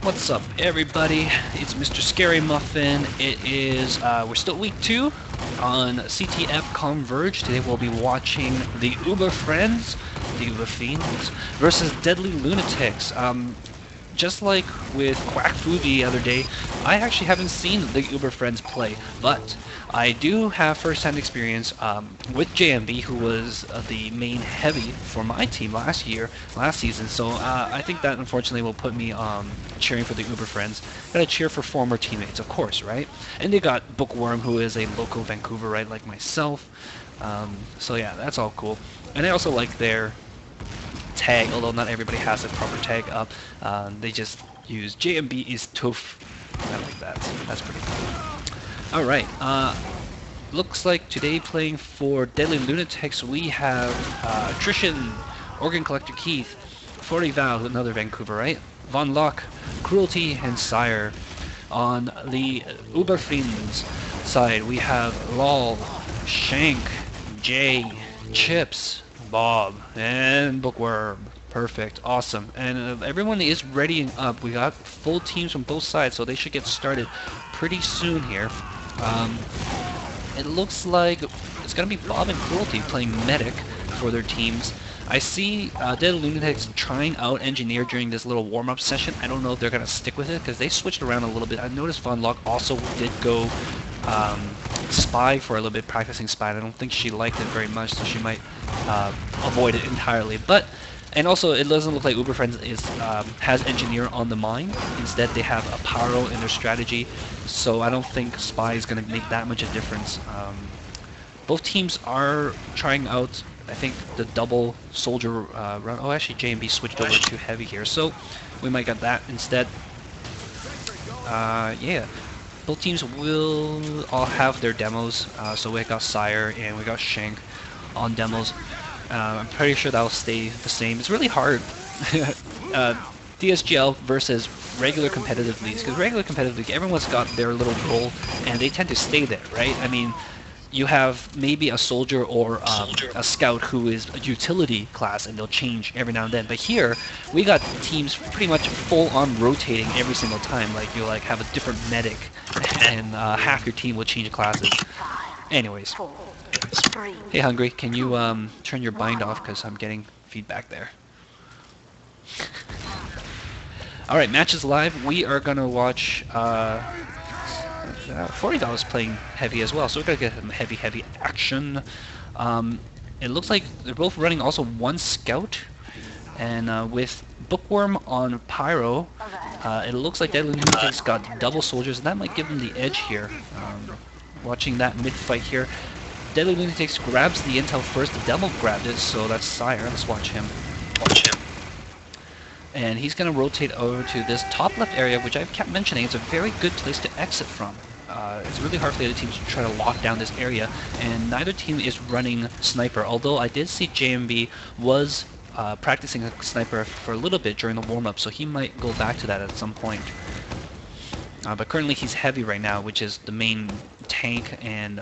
What's up, everybody? It's MrScaryMuffin. It is, we're still week 2 on CTF Converge. Today we'll be watching the Uber Friends, the Uber Fiends, versus Deadly Lunatics. Just like with Quack Fu the other day, I actually haven't seen the Uber Friends play, but I do have first-hand experience with JMB, who was the main heavy for my team last season. So I think that unfortunately will put me cheering for the Uber Friends. Gotta cheer for former teammates, of course, right? And they got Bookworm, who is a local Vancouverite like myself. So yeah, that's all cool. And I also like their tag, although not everybody has a proper tag up. They just use JMB is tough. I like that. That's pretty cool. Alright, looks like today playing for Deadly Lunatics we have Attrition, Organ Collector Keith, 40 Val, another Vancouverite, Von Locke, Cruelty, and Sire. On the Uber Fiends side we have Lol, Shank, Jay, Chips, Bob, and Bookworm. Perfect. Awesome. And everyone is readying up. We got full teams from both sides, so they should get started pretty soon here. It looks like it's going to be Bob and Cruelty playing Medic for their teams. I see Dead Lunatics trying out Engineer during this little warm-up session. I don't know if they're going to stick with it, because they switched around a little bit. I noticed Von Locke also did go Spy for a little bit, practicing Spy. I don't think she liked it very much, so she might avoid it entirely. And also, it doesn't look like Uber Friends has Engineer on the mind. Instead, they have a Pyro in their strategy, so I don't think Spy is going to make that much a difference. Both teams are trying out, I think, the double Soldier run. Oh, actually, JMB switched over to Heavy here, so we might get that instead. Yeah. Both teams will all have their demos, so we got Sire and we got Shank on demos. I'm pretty sure that'll stay the same. It's really hard, DSGL versus regular competitive leagues, because regular competitive league, everyone's got their little role, and they tend to stay there, right? I mean, you have maybe a soldier or a scout who is a utility class, and they'll change every now and then. But here, we got teams pretty much full-on rotating every single time. Like, you have a different medic, and half your team will change classes. Anyways. Hey, Hungry, can you turn your bind off, because I'm getting feedback there. Alright, matches live. We are going to watch 40 is playing heavy as well, so we're going to get some heavy action. It looks like they're both running also one scout, and with Bookworm on Pyro, it looks like Dead Lunatics got double soldiers, and that might give them the edge here. Watching that mid-fight here, Deadly Lunatics grabs the intel first. The demo grabbed it, so that's Sire. Let's watch him. And he's going to rotate over to this top left area, which I've kept mentioning. It's a very good place to exit from. It's really hard for the other teams to try to lock down this area, and neither team is running Sniper, although I did see JMB was practicing a Sniper for a little bit during the warm-up, so he might go back to that at some point. But currently he's heavy right now, which is the main tank and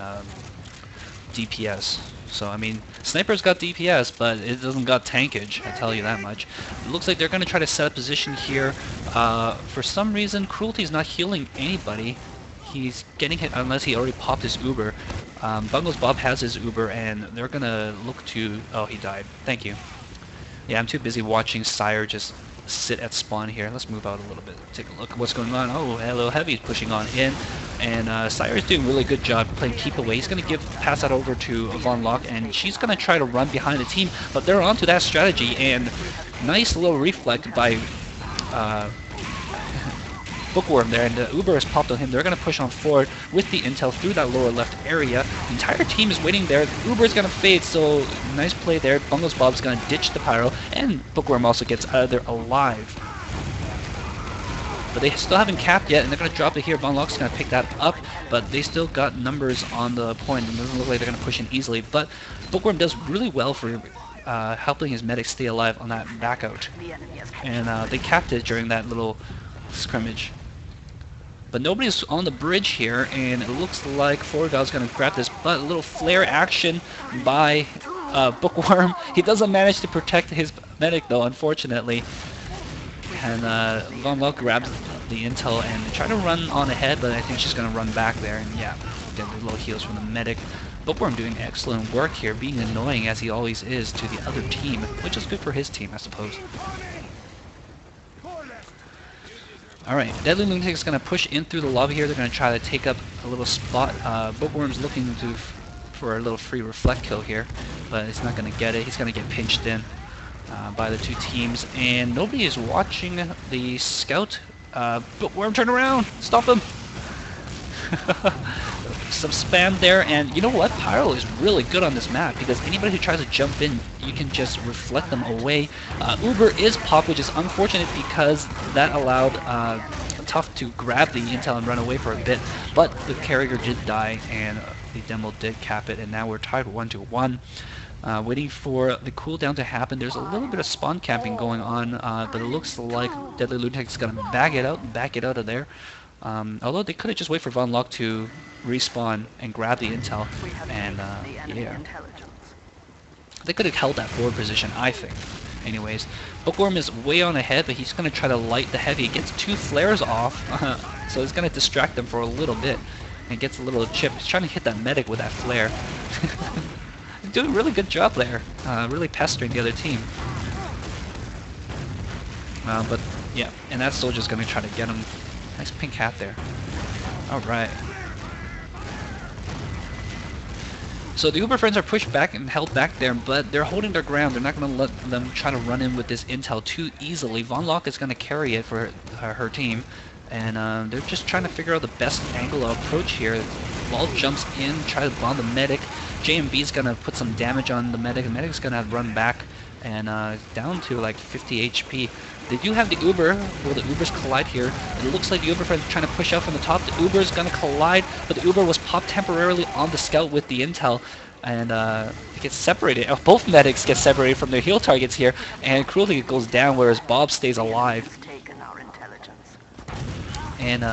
DPS. So, I mean, Sniper's got DPS, but it doesn't got tankage, I tell you that much. It looks like they're going to try to set up position here. For some reason, Cruelty's not healing anybody. He's getting hit unless he already popped his Uber. Bungles Bob has his Uber, and they're going to look to... Oh, he died. Thank you. Yeah, I'm too busy watching Sire just sit at spawn here. Let's move out a little bit. Take a look at what's going on. Oh, hello, Heavy's pushing on in. And Sire's doing a really good job playing keep away. He's going to pass that over to Von Locke, and she's going to try to run behind the team, but they're onto that strategy, and nice little reflect by Bookworm there, and the Uber has popped on him. They're going to push on forward with the intel through that lower left area. The entire team is waiting there. The Uber is going to fade, so nice play there. Bungles Bob's going to ditch the Pyro, and Bookworm also gets out of there alive. But they still haven't capped yet, and they're going to drop it here. Von Locke's going to pick that up, but they still got numbers on the point. It doesn't look like they're going to push in easily, but Bookworm does really well for helping his medic stay alive on that back out. And they capped it during that little scrimmage. But nobody's on the bridge here, and it looks like Forgal's going to grab this, but a little flare action by Bookworm. He doesn't manage to protect his medic, though, unfortunately. And Von Locke grabs the intel and try to run on ahead, but I think she's going to run back there. And yeah, get the little heals from the medic. Bookworm doing excellent work here, being annoying as he always is to the other team, which is good for his team, I suppose. Alright, Dead Lunatics is going to push in through the lobby here. They're going to try to take up a little spot. Bookworm's looking for a little free reflect kill here, but he's not going to get it. He's going to get pinched in by the two teams, and nobody is watching the scout. Bookworm, turn around! Stop him! Some spam there, and you know what? Pyro is really good on this map because anybody who tries to jump in, you can just reflect them away. Uber is popped, which is unfortunate because that allowed Tough to grab the intel and run away for a bit, but the carrier did die and the demo did cap it, and now we're tied 1-1. Waiting for the cooldown to happen. There's a little bit of spawn camping going on, but it looks like Deadly Lunatic's is gonna back it out of there. Although they could have just waited for Von Locke to respawn and grab the intel, and yeah, they could have held that forward position, I think. Anyways, Bookworm is way on ahead, but he's going to try to light the heavy. He gets 2 flares off, so he's going to distract them for a little bit, and gets a little chip. He's trying to hit that medic with that flare. He's doing a really good job there, really pestering the other team. But yeah, and that soldier's going to try to get him. Nice pink hat there. Alright. So the Uber friends are pushed back and held back there, but they're holding their ground. They're not going to let them try to run in with this intel too easily. Von Locke is going to carry it for her team, and they're just trying to figure out the best angle of approach here. Lol jumps in, tries to bomb the medic. JMB is going to put some damage on the medic. The medic's going to run back and down to like 50 HP. They do have the Uber. Will the Ubers collide here? It looks like the Uber friends are trying to push out from the top. The Uber is going to collide, but the Uber was popped temporarily on the scout with the intel, and it gets separated. Both medics get separated from their heal targets here, and Cruelty goes down, whereas Bob stays alive. And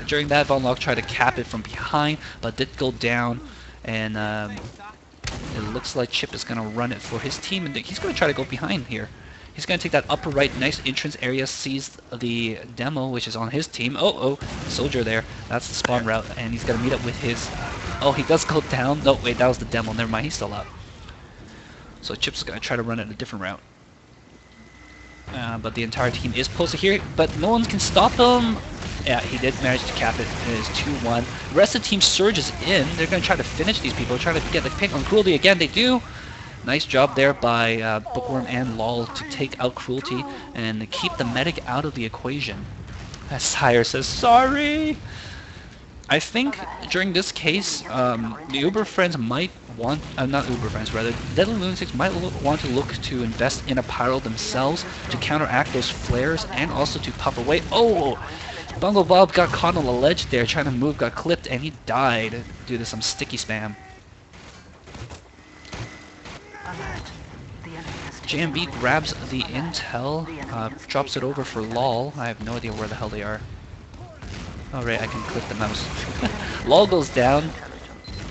during that, Von Locke tried to cap it from behind, but did go down, and it looks like Chip is going to run it for his team, and he's going to try to go behind here. He's going to take that upper right, nice entrance area, sees the demo, which is on his team. Oh, soldier there. That's the spawn route, and he's going to meet up with his... Oh, he does go down. No, wait, that was the demo. Never mind, he's still up. So Chip's going to try to run it a different route. But the entire team is posted here, but no one can stop him. Yeah, he did manage to cap it. It is 2-1. The rest of the team surges in. They're going to try to finish these people, trying to get the pick on Cruelty again. They do. Nice job there by Bookworm and Lol to take out Cruelty and keep the medic out of the equation. As Sire says, sorry! I think during this case, the Uber friends might want, not Uber friends rather, Deadly Lunatics might want to look to invest in a pyro themselves to counteract those flares and also to pop away. Oh! Bungle Bob got caught on the ledge there, trying to move, got clipped, and he died due to some sticky spam. JMB grabs the intel, drops it over for Lol. I have no idea where the hell they are. Alright, I can click the mouse. Lol goes down,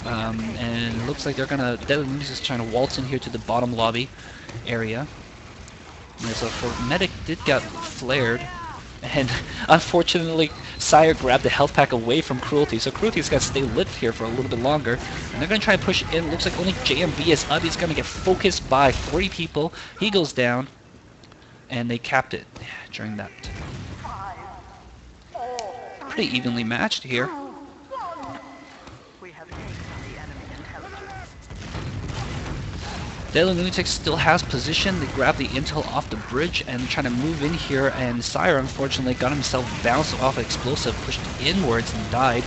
and it looks like they're gonna... Deadly Lunatics is trying to waltz in here to the bottom lobby area. And so for medic did get flared, and unfortunately Sire grabbed the health pack away from Cruelty, so Cruelty's got to stay lit here for a little bit longer, and they're going to try to push in. Looks like only JMB is up. He's going to get focused by 40 people. He goes down, and they capped it during that. Pretty evenly matched here. Deadly Lunatics still has position. They grab the intel off the bridge and trying to move in here, and Sire unfortunately got himself bounced off an explosive, pushed inwards and died.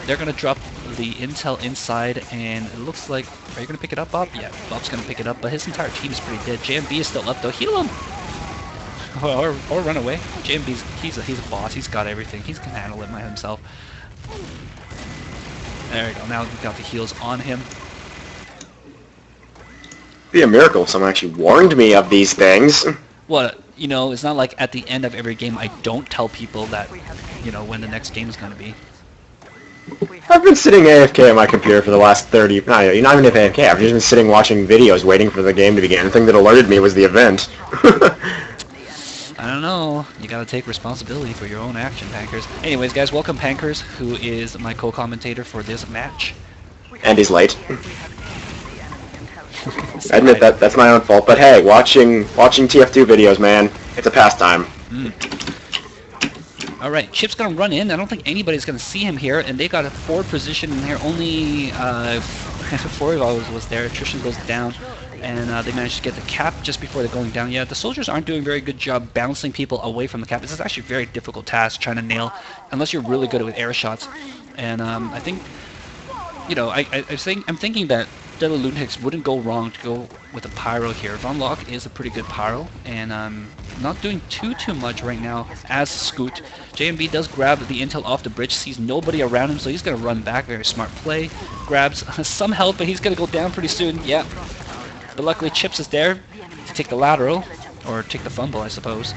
They're going to drop the intel inside, and it looks like... Are you going to pick it up, Bob? Yeah, Bob's going to pick it up, but his entire team is pretty dead. JMB is still up though. Heal him! Or run away. JMB's he's a boss. He's got everything. He can handle it by himself. There we go. Now we've got the heals on him. Be a miracle if someone actually warned me of these things. Well, you know, it's not like at the end of every game I don't tell people that, you know, when the next game is going to be. I've been sitting AFK on my computer for the last 30... No, you're not even AFK. I've just been sitting watching videos waiting for the game to begin. The thing that alerted me was the event. I don't know. You gotta take responsibility for your own action, Pankers. Anyways, guys, welcome Pankers, who is my co-commentator for this match. And he's late. I admit that's my own fault, but hey, watching TF2 videos, man, it's a pastime. Alright, Chip's gonna run in. I don't think anybody's gonna see him here, and they got a forward position in here. Only Forival was there. Attrition goes down, and they managed to get the cap just before they're going down. Yeah, the soldiers aren't doing a very good job bouncing people away from the cap. This is actually a very difficult task, trying to nail, unless you're really good with air shots. And I think, you know, I'm thinking that Dead Lunatics wouldn't go wrong to go with a pyro here. Von Locke is a pretty good pyro, and not doing too much right now as Scoot. JMB does grab the intel off the bridge, sees nobody around him, so he's going to run back. Very smart play. Grabs some help, but he's going to go down pretty soon. Yeah. But luckily Chips is there to take the lateral, or take the fumble, I suppose.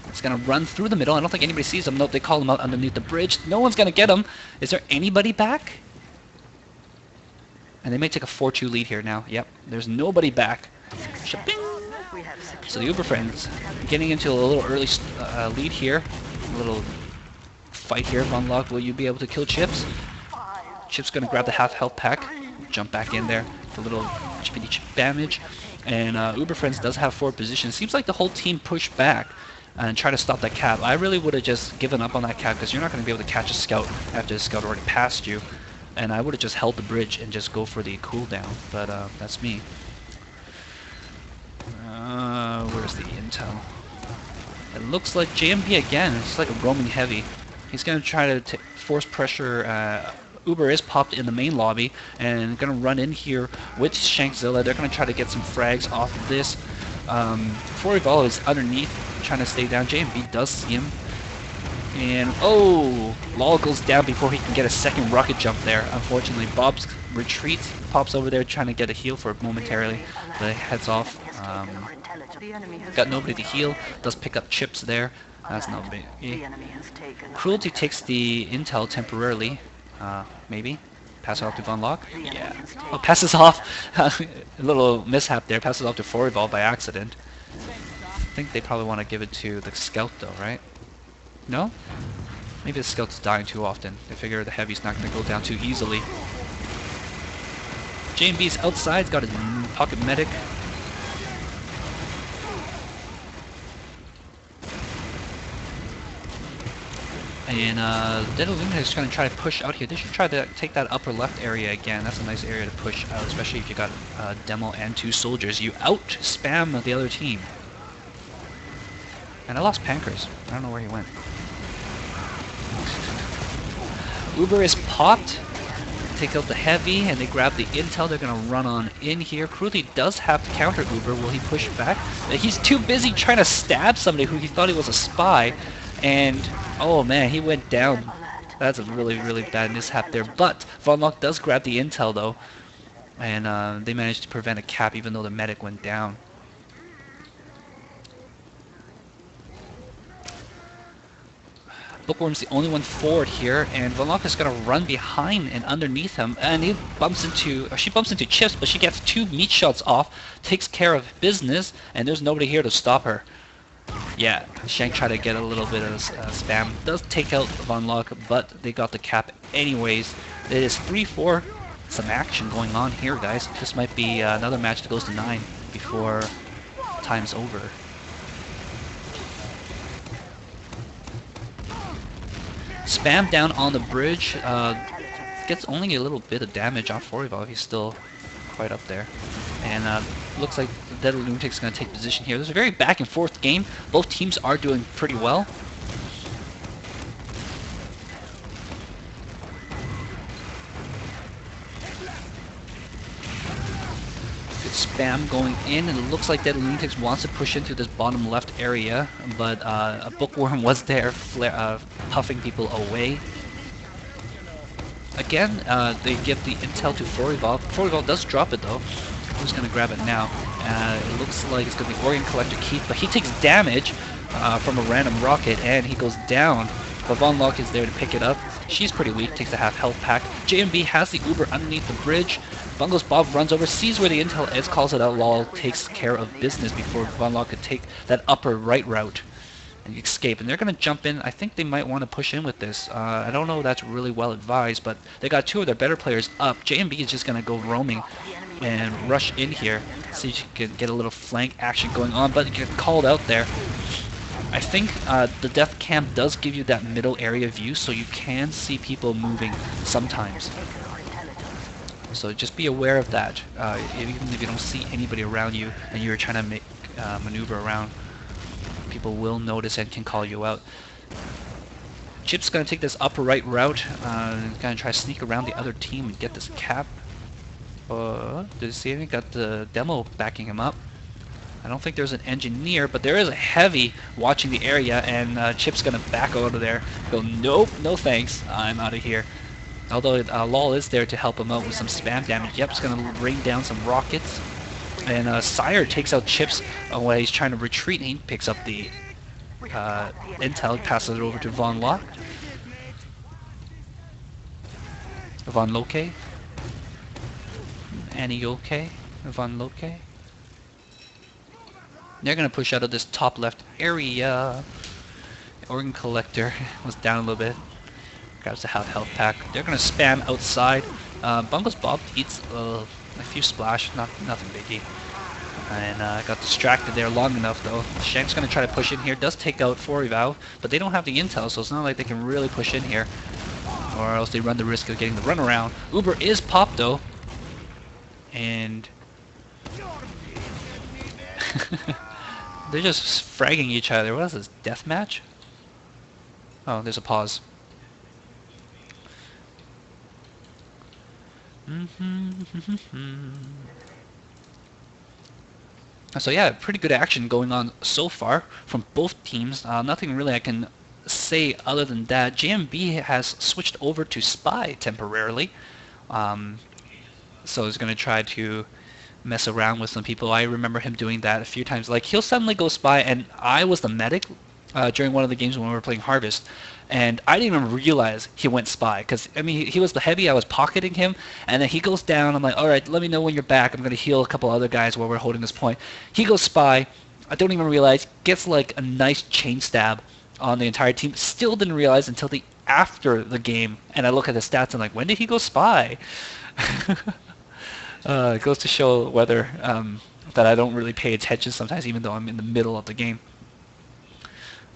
He's going to run through the middle. I don't think anybody sees him. Nope, they call him out underneath the bridge. No one's going to get him. Is there anybody back? And they may take a 4-2 lead here now. Yep, there's nobody back. Shipping. So the Uber friends getting into a little early lead here. A little fight here. Von Locke, will you be able to kill Chips? Chips going to grab the half health pack. Jump back in there for a little chippy chip damage. And Uber friends does have forward position. It seems like the whole team pushed back and try to stop that cap. I really would have just given up on that cap because you're not going to be able to catch a scout after the scout already passed you. And I would have just held the bridge and just go for the cooldown, but that's me. Where's the intel? It looks like JMP again. It's like a roaming heavy. He's going to try to force pressure. Uber is popped in the main lobby and going to run in here with Shankzilla. They're going to try to get some frags off of this. Forival is underneath, trying to stay down. JMP does see him. And, oh, Lol goes down before he can get a second rocket jump there. Unfortunately, Bob's retreats, pops over there trying to get a heal for it momentarily, but it heads off. Got nobody to heal, does pick up Chips there. That's no big. Cruelty takes the intel temporarily, maybe. Pass it off to Von Locke? Yeah. Oh, passes off. A little mishap there, passes off to Forival by accident. I think they probably want to give it to the scout though, right? No? Maybe the scout's dying too often. They figure the heavy's not going to go down too easily. JMB's outside, got a pocket medic. And Dead Lunatics is going to try to push out here. They should try to take that upper left area again. That's a nice area to push out, especially if you got Demo and 2 soldiers. You out-spam the other team. And I lost Pankers. I don't know where he went. Uber is popped. Take out the heavy, and they grab the intel. They're going to run on in here. Cruelty does have to counter Uber. Will he push back? He's too busy trying to stab somebody who he thought he was a spy. And, oh man, he went down. That's a really bad mishap there. But Von Locke does grab the intel, though. And they managed to prevent a cap, even though the medic went down. Bookworm's the only one forward here, and Von Locke is going to run behind and underneath him, and he bumps into, she bumps into Chips, but she gets 2 meat shots off, takes care of business, and there's nobody here to stop her. Yeah, Shank tried to get a little bit of spam, does take out Von Locke, but they got the cap anyways. It is 3-4, some action going on here, guys. This might be another match that goes to 9 before time's over. Spam down on the bridge, gets only a little bit of damage on Forival. He's still quite up there. And looks like the Dead Lunatics is going to take position here. There's a very back and forth game. Both teams are doing pretty well. Good spam going in, and it looks like Dead Lunatics wants to push into this bottom left area, but a Bookworm was there puffing people away. Again, they give the intel to Forival. Forival does drop it though. Who's going to grab it now? It looks like it's going to be Organ Collector Keith, but he takes damage from a random rocket, and he goes down. But Von Locke is there to pick it up. She's pretty weak, takes a half health pack. JMB has the Uber underneath the bridge. Bungles Bob runs over, sees where the intel is, calls it out. Lol takes care of business before Von Lock could take that upper right route and escape. And they're going to jump in. I think they might want to push in with this. I don't know if that's really well advised, but they got two of their better players up. JMB is just going to go roaming and rush in here. See if you can get a little flank action going on, but get called out there. I think the death cam does give you that middle area view, so you can see people moving sometimes. So just be aware of that, even if you don't see anybody around you and you're trying to make maneuver around. People will notice and can call you out. Chip's going to take this upper right route, going to try to sneak around the other team and get this cap. Did you see anything? Got the demo backing him up. I don't think there's an engineer, but there is a heavy watching the area, and Chip's going to back out of there. Go, nope, no thanks, I'm out of here. Although LOL is there to help him out with some spam damage. Yep, it's going to rain down some rockets. And Sire takes out Chips while he's trying to retreat, and he picks up the intel, passes it over to Von Lock. Von Loke. Annie okay? Von Loke. They're going to push out of this top left area. Organ Collector was down a little bit. Grabs the half health pack. They're going to spam outside. Bungles Bob eats a few splash, nothing biggie. And got distracted there long enough though. Shank's going to try to push in here. Does take out 4eval, but they don't have the intel, so it's not like they can really push in here. Or else they run the risk of getting the runaround. Uber is popped though. And they're just fragging each other. What is this, deathmatch? Oh, there's a pause. So yeah, pretty good action going on so far from both teams. Nothing really I can say other than that. JMB has switched over to Spy temporarily. So he's going to try to mess around with some people. I remember him doing that a few times. Like, he'll suddenly go Spy, and I was the medic during one of the games when we were playing Harvest. And I didn't even realize he went Spy, because, I mean, he was the heavy, I was pocketing him, and then he goes down, I'm like, alright, let me know when you're back, I'm going to heal a couple other guys while we're holding this point. He goes Spy, I don't even realize, gets like a nice chain stab on the entire team, still didn't realize until after the game, and I look at the stats and like, when did he go Spy? It goes to show whether, that I don't really pay attention sometimes, even though I'm in the middle of the game.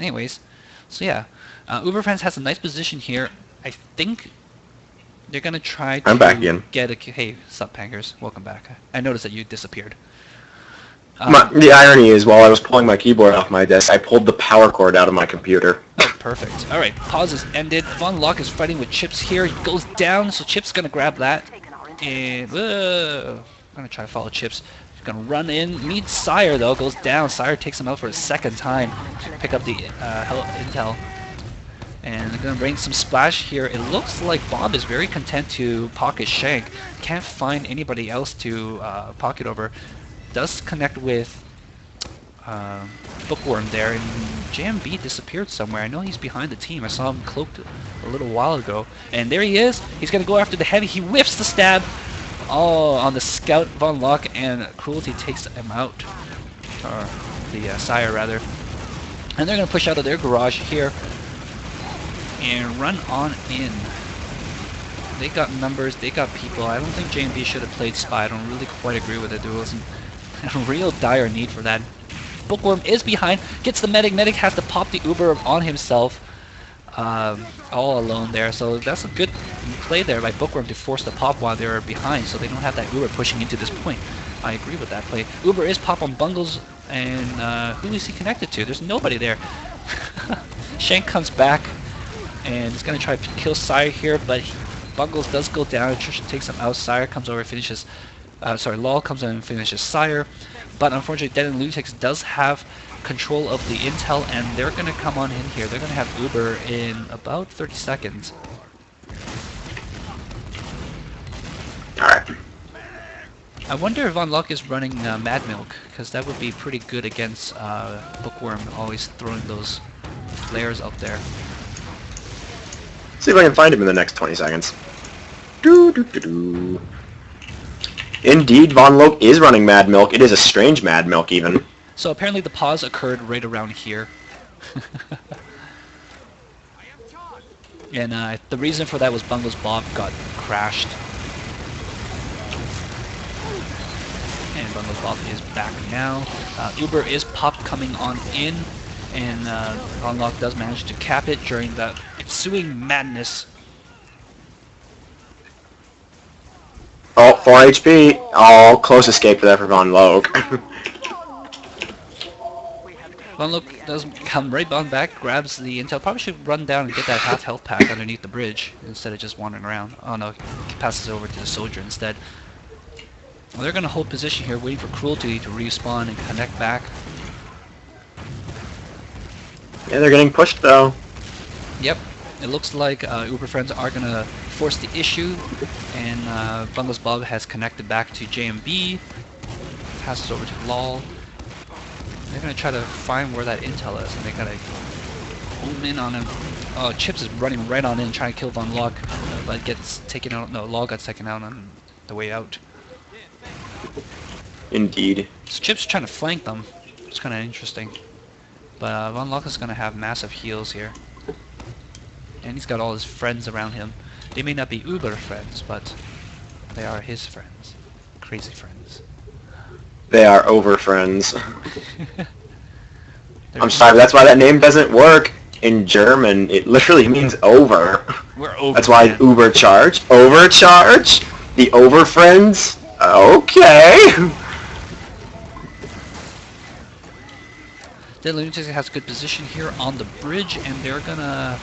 Anyways, so yeah. Uberfans has a nice position here. I think they're going to try to get a... Hey, sup, Pankers? Welcome back. I noticed that you disappeared. The irony is, while I was pulling my keyboard off my desk, I pulled the power cord out of my computer. Oh, perfect. Alright, pause is ended. Von Lock is fighting with Chips here. He goes down, so Chips is going to grab that. And... I'm going to try to follow Chips. He's going to run in. Meets Sire, though. Goes down. Sire takes him out for a second time to pick up the intel. And they're going to rain some splash here. It looks like Bob is very content to pocket Shank. Can't find anybody else to pocket over. Does connect with Bookworm there, and JMB disappeared somewhere. I know he's behind the team. I saw him cloaked a little while ago. And there he is. He's going to go after the heavy. He whiffs the stab. Oh, on the scout, Von Lock, and Cruelty takes him out. Or the Sire, rather. And they're going to push out of their garage here and run on in. They got numbers, they got people. I don't think JMB should have played Spy. I don't really quite agree with it. There wasn't a real dire need for that. Bookworm is behind, gets the medic. Medic has to pop the Uber on himself. All alone there. So that's a good play there by Bookworm to force the pop while they're behind, so they don't have that Uber pushing into this point. I agree with that play. Uber is pop on Bungles, and who is he connected to? There's nobody there. Shank comes back and he's going to try to kill Sire here, but Bungles does go down. Trisha takes him out. Sire comes over and finishes... LOL comes in and finishes Sire. But unfortunately, Dead Lunatics does have control of the intel, and they're going to come on in here. They're going to have Uber in about 30 seconds. Alright. I wonder if Von Lock is running Mad Milk, because that would be pretty good against Bookworm, always throwing those flares up there. See if I can find him in the next 20 seconds. Doo doo doo doo. Indeed, Von Loke is running Mad Milk. It is a strange Mad Milk, even. So apparently the pause occurred right around here. And the reason for that was Bungles Bob got crashed. And Bungles Bob is back now. Uber is popped coming on in. And Von Loke does manage to cap it during the ensuing madness. Oh, 4 HP. Oh, close escape there for Von Loke. Von Loke does come right on back, grabs the intel. Probably should run down and get that half health pack underneath the bridge instead of just wandering around. Oh no, he passes over to the soldier instead. Well, they're going to hold position here, waiting for Cruelty to respawn and connect back. Yeah, they're getting pushed though. Yep, it looks like Uber Friends are going to force the issue, and Bungles Bob has connected back to JMB, passes over to LOL. They're going to try to find where that intel is, and they're going to boom in on him. Oh, Chips is running right on in, trying to kill Von Loke, but gets taken out. No, LOL got taken out on the way out. Indeed. So Chips trying to flank them. It's kind of interesting. But Von Loke is going to have massive heals here. And he's got all his friends around him. They may not be Uber friends, but they are his friends. Crazy friends. They are over friends. I'm sorry, that's why that name doesn't work. In German, it literally means over. We're over. That's why Ubercharge. Overcharge? The over friends? Okay. Dead Lunatics has good position here on the bridge, and they're gonna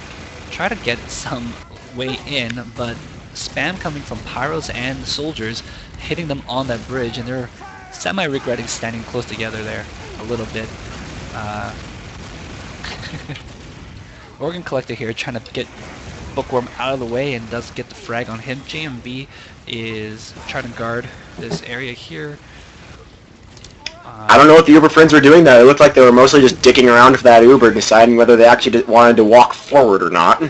try to get some way in, but spam coming from Pyros and soldiers hitting them on that bridge, and they're semi-regretting standing close together there a little bit. Organ Collector here trying to get Bookworm out of the way and does get the frag on him. JMB is trying to guard this area here. I don't know what the Uber friends were doing there. It looked like they were mostly just dicking around for that Uber, deciding whether they actually wanted to walk forward or not.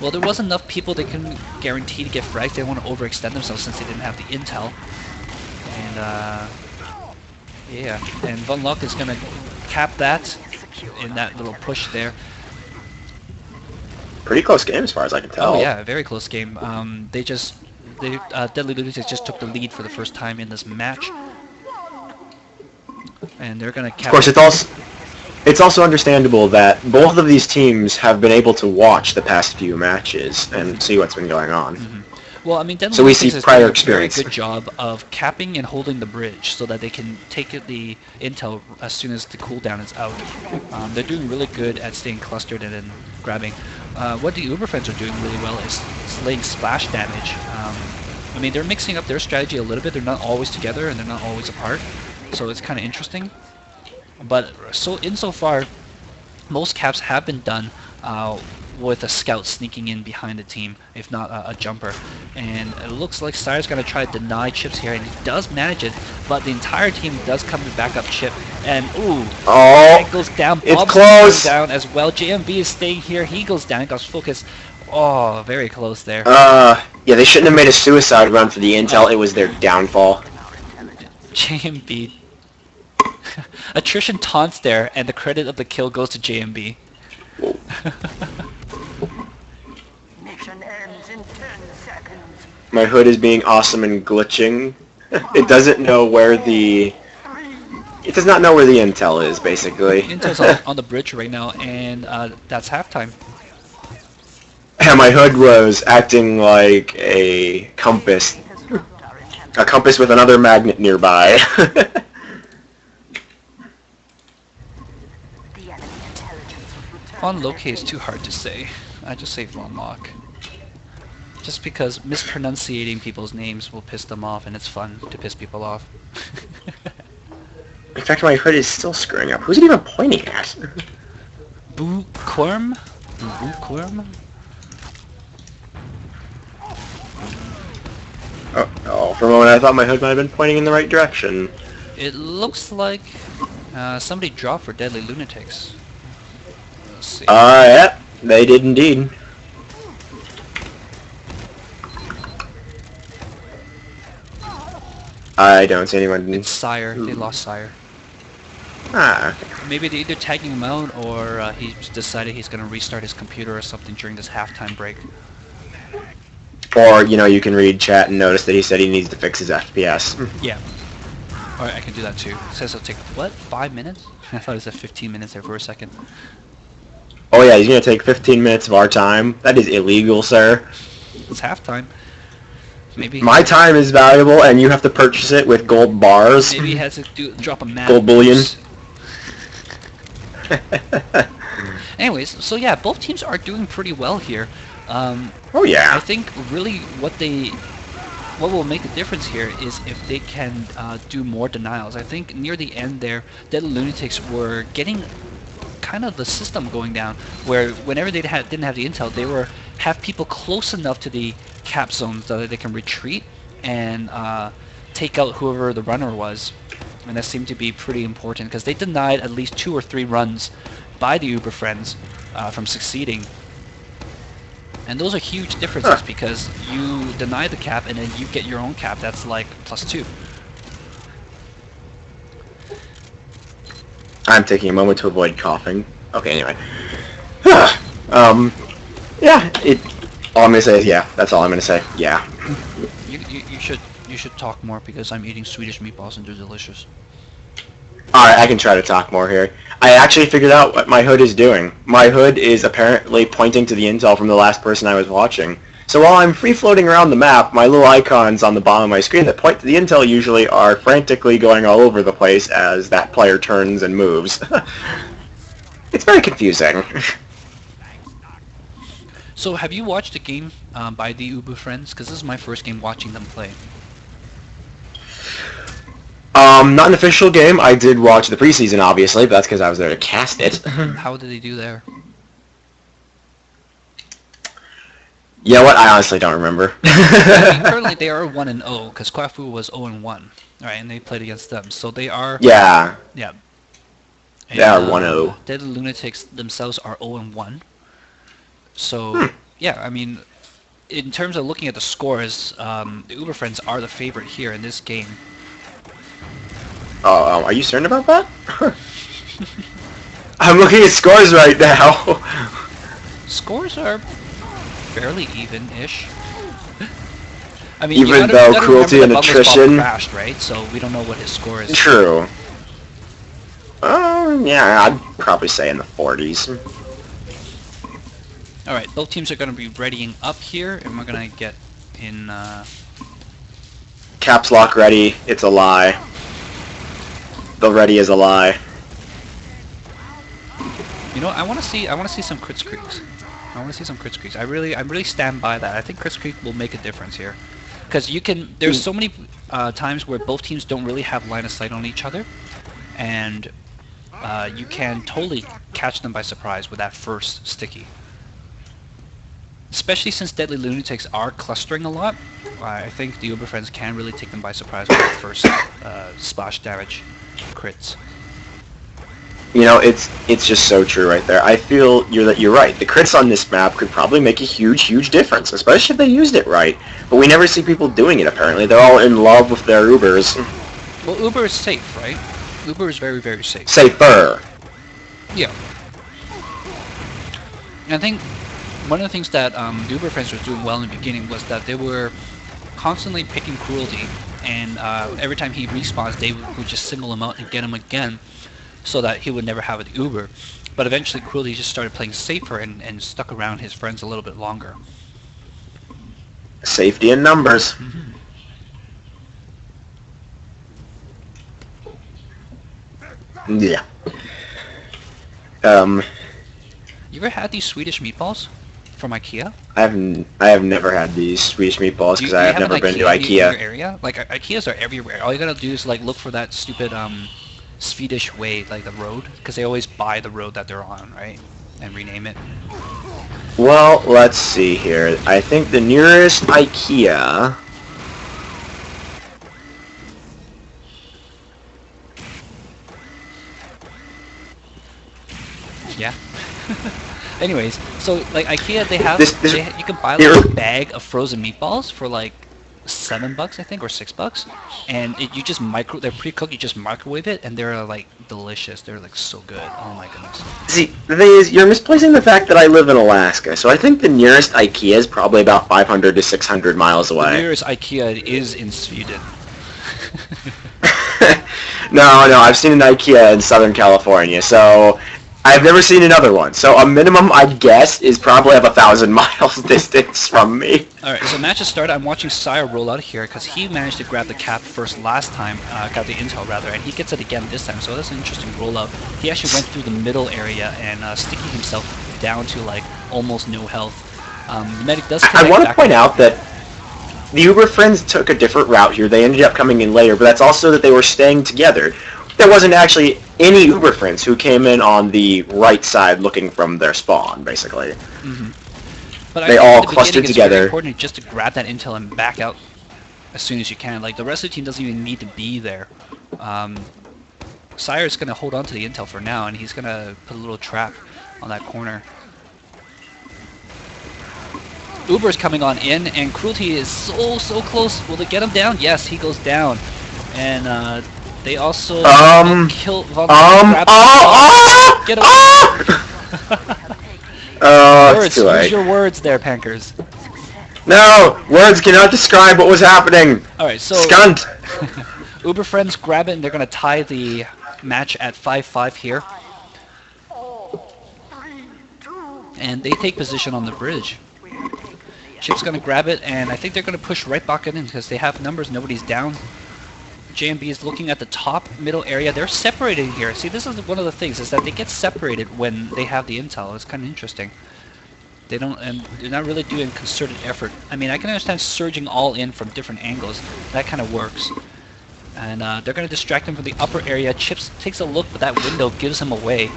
Well, there wasn't enough people they couldn't guarantee to get fragged. They didn't want to overextend themselves since they didn't have the intel. And, yeah. And Von Loke is going to cap that in that little push there. Pretty close game as far as I can tell. Oh, yeah, very close game. Deadly Lunatics just took the lead for the first time in this match. And they're going to cap. Of course, it's also understandable that both of these teams have been able to watch the past few matches and see what's been going on. Mm-hmm. Well, I mean, Dead so we Lunatics see has prior done a experience. very good job of capping and holding the bridge so that they can take the intel as soon as the cooldown is out. They're doing really good at staying clustered and then grabbing. What the Uber friends are doing really well is laying splash damage. I mean, they're mixing up their strategy a little bit. They're not always together and they're not always apart, so it's kind of interesting. But insofar, most caps have been done with a scout sneaking in behind the team, if not a jumper. And it looks like Sire's going to try to deny Chips here, and he does manage it, but the entire team does come to back up Chip. And, ooh, oh, goes down. It's Bob's close. down as well. JMB is staying here. He goes down, got focus. Oh, very close there. Yeah, they shouldn't have made a suicide run for the intel. It was their downfall. JMB. Attrition taunts there, and the credit of the kill goes to JMB. Mission ends in 10 seconds. My hood is being awesome and glitching. It doesn't know where the... It does not know where the intel is, basically. Intel's on the bridge right now, and that's halftime. And my hood was acting like a compass. A compass with another magnet nearby. Von Loke is too hard to say. I just say Von Loke. Just because mispronunciating people's names will piss them off, and it's fun to piss people off. In fact, my hood is still screwing up. Who's it even pointing at? Bookworm? Bookworm? Oh, for a moment I thought my hood might have been pointing in the right direction. It looks like somebody dropped for Deadly Lunatics. Let's see. Yeah, they did indeed. I don't see anyone. It's Sire. They lost Sire. Ah. Maybe they're either tagging him out or he's decided he's going to restart his computer or something during this halftime break. Or, you know, you can read chat and notice that he said he needs to fix his FPS. Yeah. Alright, I can do that too. It says it'll take, what, 5 minutes? I thought it said 15 minutes there for a second. Oh yeah, he's gonna take 15 minutes of our time. That is illegal, sir. It's halftime. Maybe my time is valuable, and you have to purchase it with gold bars. Maybe he has to drop a mad gold bullion. Anyways, so yeah, both teams are doing pretty well here. Oh yeah. I think really what will make the difference here is if they can do more denials. I think near the end there, Dead Lunatics were getting kind of the system going down, where whenever they didn't have the intel, they were have people close enough to the cap zones so that they can retreat and take out whoever the runner was. And that seemed to be pretty important because they denied at least 2 or 3 runs by the Uber friends from succeeding. And those are huge differences because you deny the cap and then you get your own cap. That's like +2. I'm taking a moment to avoid coughing. Okay, anyway. Yeah, all I'm gonna say is yeah. That's all I'm gonna say. Yeah. You should talk more because I'm eating Swedish meatballs and they're delicious. Alright, I can try to talk more here. I actually figured out what my hood is doing. My hood is apparently pointing to the intel from the last person I was watching. So while I'm free-floating around the map, my little icons on the bottom of my screen that point to the intel usually are frantically going all over the place as that player turns and moves. It's very confusing. So have you watched a game by the Uber friends? Because this is my first game watching them play. Not an official game. I did watch the preseason, obviously, but that's because I was there to cast it. How did they do there? You know what? I honestly don't remember. Currently, they are 1-0 because Kwafu was 0-1, right? And they played against them, so they are. Yeah. Yeah. And, they are 1-0. Dead Lunatics themselves are 0-1. So yeah, I mean, in terms of looking at the scores, the Uber friends are the favorite here in this game. Oh, are you certain about that? I'm looking at scores right now. Scores are fairly even-ish. I mean, even though cruelty and attrition crashed, right? So we don't know what his score is. True. Yeah, I'd probably say in the 40s. All right, both teams are going to be readying up here, and we're going to get in. Caps lock ready. It's a lie. The ready is a lie. You know, I want to see some crit streaks. I want to see some crit streaks. I really stand by that. I think crit streak will make a difference here, because you can. There's so many times where both teams don't really have line of sight on each other, and you can totally catch them by surprise with that first sticky. Especially since Deadly Lunatics are clustering a lot, I think the Uber friends can really take them by surprise with that first splash damage crits. You know, it's just so true right there. I feel you're right. The crits on this map could probably make a huge difference, especially if they used it right. But we never see people doing it, apparently. They're all in love with their Ubers. Well, Uber is safe, right? Uber is very safe. Safer. Yeah. And I think one of the things that the Uber friends were doing well in the beginning was that they were constantly picking Cruelty, and every time he respawns, they would just single him out and get him again, so that he would never have an Uber. But eventually Cruelty just started playing safer and stuck around his friends a little bit longer. Safety in numbers. Mm-hmm. Yeah. You ever had these Swedish meatballs from IKEA? I have never had these Swedish meatballs because I have never been to IKEA. In your area? Like IKEAs are everywhere. All you gotta do is like look for that stupid Swedish way, like the road, because they always buy the road that they're on, right? And rename it. Well, let's see here. I think the nearest IKEA. Yeah. Anyways, so like IKEA, they have you can buy like a bag of frozen meatballs for like $7, I think, or $6, and you just they're pre-cooked. You just microwave it, and they're like delicious. They're like so good. Oh my goodness. See, the thing is, you're misplacing the fact that I live in Alaska, so I think the nearest IKEA is probably about 500 to 600 miles The away. nearest IKEA is in Sweden. No, I've seen an IKEA in Southern California, so I've never seen another one. So a minimum, I guess, is probably of 1,000 miles distance from me. Alright, so match has started. I'm watching Sire roll out here because he managed to grab the cap first last time, got the intel rather, and he gets it again this time, so that's an interesting rollout. He actually went through the middle area and Sticky himself down to like almost no health. The medic does I want to point out that the Uber friends took a different route here. They ended up coming in later, but that's also that they were staying together. There wasn't actually any Uber friends who came in on the right side looking from their spawn, basically. Mm-hmm. But they all clustered together. It's important just to grab that intel and back out as soon as you can. Like, the rest of the team doesn't even need to be there. Sire's going to hold on to the intel for now, and he's going to put a little trap on that corner. Uber's coming on in, and Cruelty is so close. Will they get him down? Yes, he goes down. And they also kill Get away. Words, too late. Use your words there, Pankers. No! Words cannot describe what was happening! Alright, so Skunt! Uber friends grab it, and they're going to tie the match at 5-5 here. And they take position on the bridge. Chip's going to grab it, and I think they're going to push right back in because they have numbers, nobody's down. JMB is looking at the top middle area. They're separated here. See, this is one of the things, is that they get separated when they have the intel. It's kind of interesting. They don't, and they're not really doing concerted effort. I mean, I can understand surging all in from different angles. That kind of works. And they're going to distract him from the upper area. Chips takes a look, but that window gives him away.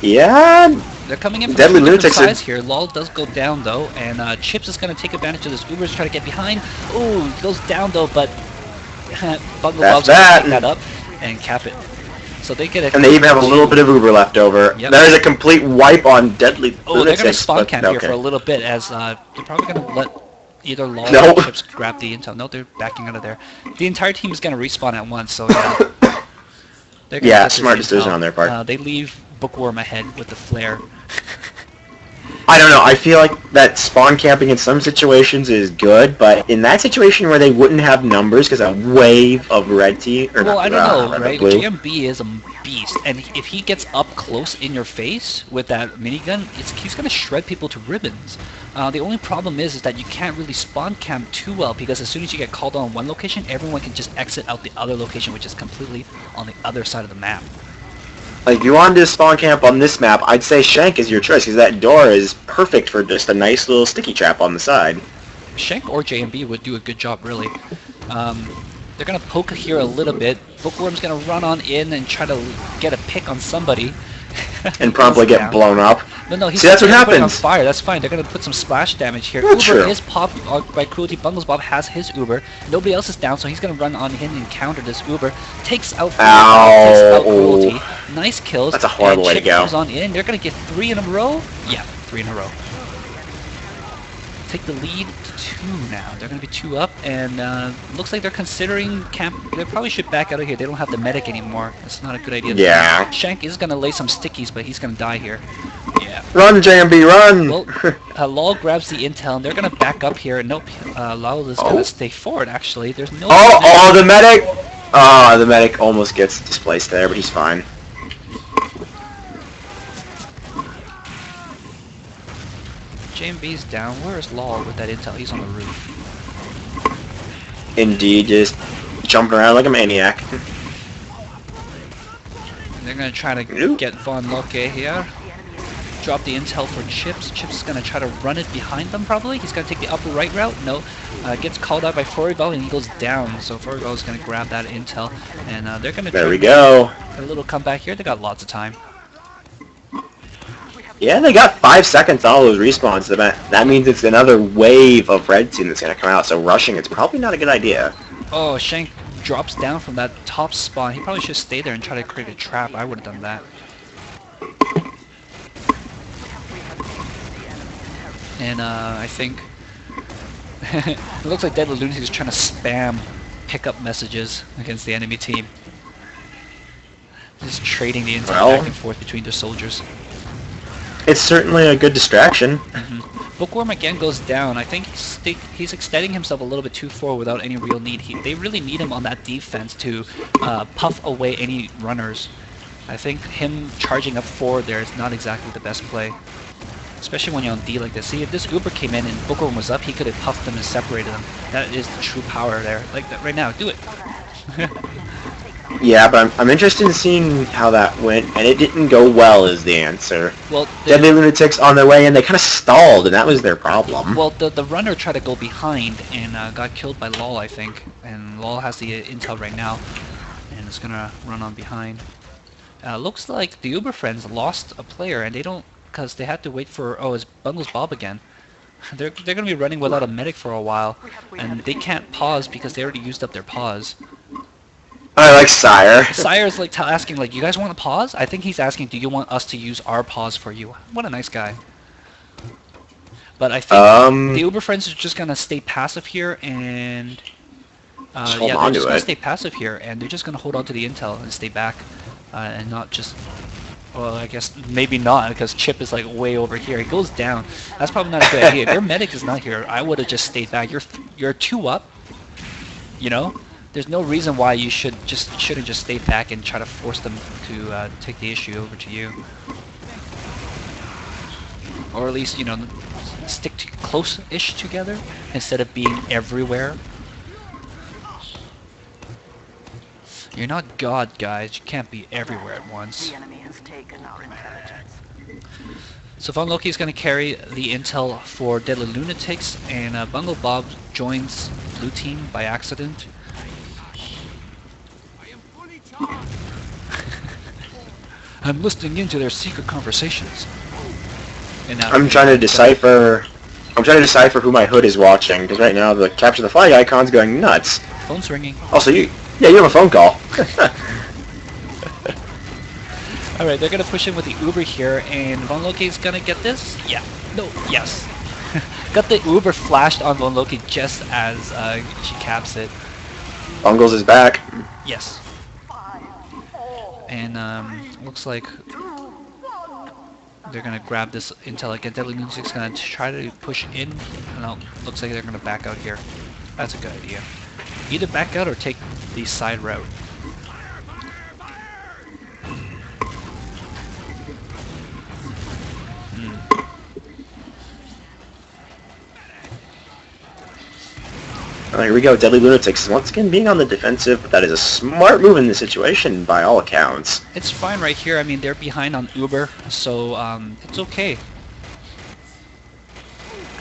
Yeah. They're coming in from Dead Lunatics sides here. Lol does go down though, and Chips is going to take advantage of this. Uber's trying to get behind. Ooh, he goes down though, but Bungle Bob's going to pick that up and cap it. So they get a and they even have a little bit of Uber left over. Yep. There is a complete wipe on Deadly Lunatics. Oh, they're going to spawn camp here for a little bit, as they're probably going to let either Lol or Chips grab the intel. No, they're backing out of there. The entire team is going to respawn at once, so yeah. Yeah, smart decision on their part. They leave Bookworm ahead with the flare. I don't know, I feel like that spawn camping in some situations is good, but in that situation where they wouldn't have numbers because a wave of red team, or well, not, I don't know, right? blue. JMB is a beast, and if he gets up close in your face with that minigun, he's going to shred people to ribbons. The only problem is that you can't really spawn camp too well, because as soon as you get called on one location, everyone can just exit out the other location, which is completely on the other side of the map. Like, if you wanted to spawn camp on this map, I'd say Shank is your choice, because that door is perfect for just a nice little sticky trap on the side. Shank or JMB would do a good job, really. They're going to poke here a little bit. Bookworm's going to run on in and try to get a pick on somebody. And probably get blown up. No, he's See, that's what happens. On fire. That's fine. They're going to put some splash damage here. Not Uber true. is popped by Cruelty. Bungles Bob has his Uber. Nobody else is down, so he's going to run on in and counter this Uber. Takes out Cruelty. Nice kills. That's a horrible way to go. Comes on in. They're going to get 3 in a row. Yeah, 3 in a row. Take the lead to 2 now. They're going to be 2 up, and looks like they're considering camp. They probably should back out of here. They don't have the medic anymore. That's not a good idea. Yeah. Shank is going to lay some stickies, but he's going to die here. Yeah. Run, JMB, run! Well, Lol grabs the intel, and they're going to back up here. Nope, Lol is going to stay forward, actually. There's no... the medic! Oh, the medic almost gets displaced there, but he's fine. JMB's down. Where is Lol with that intel? He's on the roof. Indeed, just jumping around like a maniac. They're going to try to get Von Loke here. Drop the intel for Chips. Chips is going to try to run it behind them, probably. He's going to take the upper right route. No. Gets called out by Forybell, and he goes down. So Forybell is going to grab that intel. And they're going to There we go. A little comeback here. They got lots of time. Yeah, they got 5 seconds on all those respawns. That means it's another wave of red team that's going to come out. So rushing, it's probably not a good idea. Oh, Shank drops down from that top spawn. He probably should stay there and try to create a trap. I would have done that. And I think It looks like Dead Lunatics is trying to spam pickup messages against the enemy team. Just trading the intel back and forth between their soldiers. It's certainly a good distraction. Bookworm again goes down. I think he's extending himself a little bit too far without any real need. They really need him on that defense to puff away any runners. I think him charging up forward there is not exactly the best play. Especially when you're on D like this. See, if this Uber came in and Bookworm was up, he could have puffed them and separated them. That is the true power there. Like that right now, do it. Yeah, but I'm interested in seeing how that went, and it didn't go well is the answer. Well, Dead Lunatics on their way in, they kind of stalled, and that was their problem. Well, the runner tried to go behind and got killed by LOL, I think. And LOL has the intel right now, and is gonna run on behind. Looks like the Uber friends lost a player, and they don't, because they had to wait for, oh, it's Bungles Bob again. They're gonna be running without a medic for a while, and they can't pause because they already used up their pause. I like Sire. Sire's like asking, like, you guys want to pause? I think he's asking, do you want us to use our pause for you? What a nice guy. But I think the Uber friends are just gonna stay passive here, and yeah, they're just gonna stay passive here, and they're just gonna hold on to the intel and stay back, and not just. Well, I guess maybe not, because Chip is like way over here. He goes down. That's probably not a good idea. If your medic is not here, I would have just stayed back. You're 2 up. You know. There's no reason why you shouldn't just stay back and try to force them to take the issue over to you, or at least stick close-ish together instead of being everywhere. You're not God, guys. You can't be everywhere at once. The enemy has taken our intelligence. So Von Loki is going to carry the intel for Dead Lunatics, and Bungle Bob joins Blue Team by accident. I'm listening into their secret conversations. And I'm trying to decipher who my hood is watching, because right now the capture the flag icon's going nuts. Phone's ringing. Also, you have a phone call. Alright, they're gonna push in with the Uber here, and Von Loki's gonna get this? Yeah. No. Yes. Got the Uber flashed on Von Loki just as she caps it. Bungles is back. Yes. And looks like they're gonna grab this intel again. Dead Lunatics gonna try to push in. No, looks like they're gonna back out here. That's a good idea. Either back out or take the side route. Here we go, Deadly Lunatics once again being on the defensive, but that is a smart move in the situation by all accounts. It's fine right here. I mean, they're behind on Uber, so it's okay.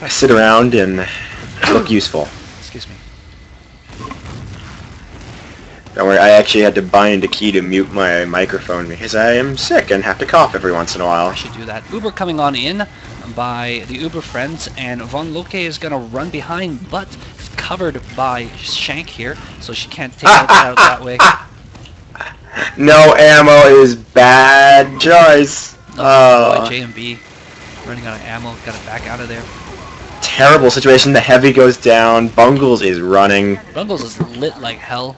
I sit around and look useful. Excuse me. Don't worry, I actually had to bind a key to mute my microphone because I am sick and have to cough every once in a while. I should do that. Uber coming on in by the Uber friends, and Von Loki is gonna run behind, but covered by Shank here, so she can't take it out that way. No ammo is bad choice. JMB running out of ammo, gotta back out of there. Terrible situation. The heavy goes down. Bungles is running. Bungles is lit like hell.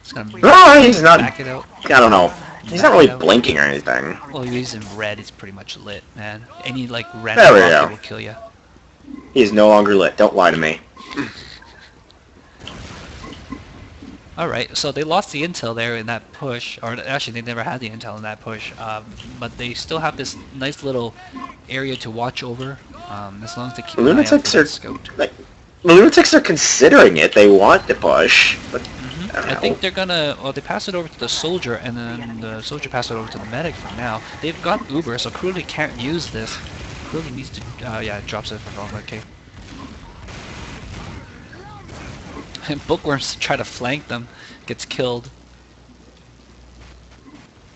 He's gonna he's not. back it out. I don't know. He's not really blinking or anything. Well, he's in red. It's pretty much lit, man. Any like red There we rocket go. will kill you. He is no longer lit. Don't lie to me. Alright, so they lost the intel there in that push, or actually they never had the intel in that push, but they still have this nice little area to watch over, as long as they keep an eye out for that scout. Like, the Lunatics are considering it. They want to push, but I think they're gonna, well, they pass it over to the soldier, and then the soldier passes it over to the medic for now. They've got Uber, so Cruelty can't use this. Cruelty needs to, yeah, it drops it for Von Loki. And Bookworms try to flank them, gets killed.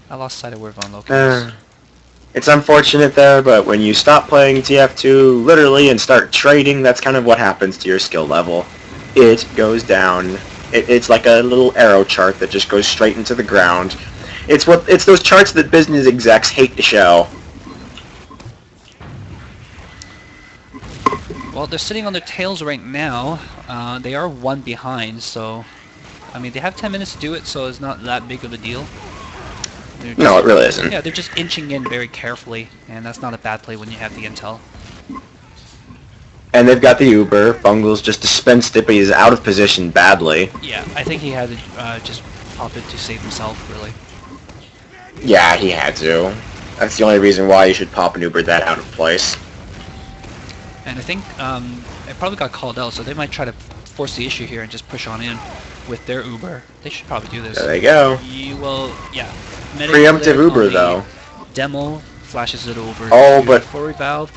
I lost sight of where Von Loki is. It's unfortunate there, but when you stop playing TF2 literally and start trading, that's kind of what happens to your skill level. It goes down. It's like a little arrow chart that just goes straight into the ground. It's those charts that business execs hate to show. Well, they're sitting on their tails right now. They are one behind, so... I mean, they have 10 minutes to do it, so it's not that big of a deal. No, it really isn't. Yeah, they're just inching in very carefully, and that's not a bad play when you have the intel. And they've got the Uber. Bungles just dispensed it, but he's out of position badly. Yeah, I think he had to just pop it to save himself, really. Yeah, he had to. That's the only reason why you should pop an Uber that out of place. And I think it probably got called out, so they might try to force the issue here and just push on in with their Uber. They should probably do this. There they go. You will, yeah. Medic Preemptive on Uber, the though. Demo flashes it over. Oh, to but... forward valve.